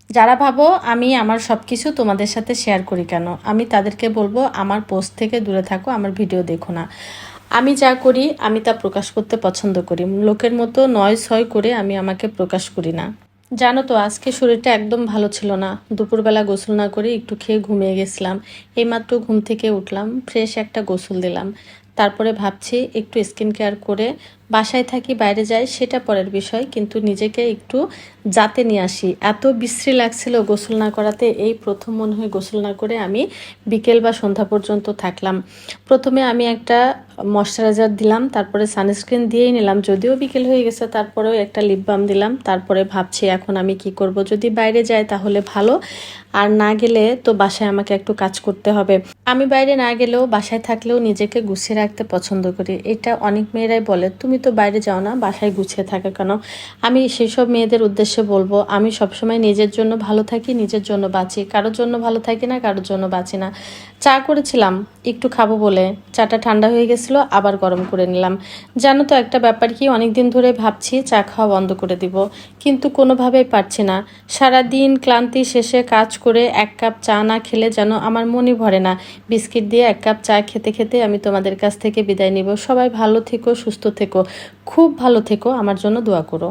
যারা ভাবো আমি আমার সব কিছু তোমাদের সাথে শেয়ার করি কেন, আমি তাদেরকে বলবো আমার পোস্ট থেকে দূরে থাকো, আমার ভিডিও দেখো না। আমি যা করি আমি তা প্রকাশ করতে পছন্দ করি, লোকের মতো নয় ছয় করে আমি আমাকে প্রকাশ করি না। জানো তো আজকে শরীরটা একদম ভালো ছিল না, দুপুরবেলা গোসল না করে একটু খেয়ে ঘুমিয়ে গেছিলাম। এইমাত্র ঘুম থেকে উঠলাম, ফ্রেশ একটা গোসল দিলাম। তারপরে ভাবছি একটু স্কিন কেয়ার করে বাসায় থাকি বাইরে যাই সেটা পরের বিষয়, কিন্তু নিজেকে একটু যাতে নিয়ে আসি। এত বিশ্রী লাগছিল গোসল না করাতে, এই প্রথম মনে হয় গোসল না করে আমি বিকেল বা সন্ধ্যা পর্যন্ত থাকলাম। প্রথমে আমি একটা ময়শ্চারাইজার দিলাম, তারপরে সানস্ক্রিন দিয়েই নিলাম, যদিও বিকেল হয়ে গেছে তারপরেও একটা লিপ বাম দিলাম। তারপরে ভাবছি এখন আমি কি করব, যদি বাইরে যাই তাহলে ভালো, আর না গেলে তো বাসায় আমাকে একটু কাজ করতে হবে। আমি বাইরে না গেলেও বাসায় থাকলেও নিজেকে গুছিয়ে রাখতে পছন্দ করি। এটা অনেক মেয়েরাই বলে তুমি তো বাইরে যাও না, বাসায় গুছিয়ে থাকো কেন। আমি সেসব মেয়েদের উদ্দেশ্যে বলবো আমি সবসময় নিজের জন্য ভালো থাকি, নিজের জন্য বাঁচি, কারোর জন্য ভালো থাকি না, কারোর জন্য বাঁচি না। চা করেছিলাম একটু খাবো বলে, চাটা ঠান্ডা হয়ে গেছিলো, আবার গরম করে নিলাম। জানো তো একটা ব্যাপার কি, অনেক দিন ধরে ভাবছি চা খাওয়া বন্ধ করে দিব, কিন্তু কোনোভাবেই পারছি না। সারাদিন ক্লান্তি শেষে কাজ করে এক কাপ চা না খেলে যেন আমার মনই ভরে না। বিস্কিট দিয়ে এক কাপ চা খেতে খেতে আমি তোমাদের কাছ থেকে বিদায় নিব। সবাই ভালো থেকো, সুস্থ থেকো, খুব ভালো থেকো, আমার জন্য দোয়া করো।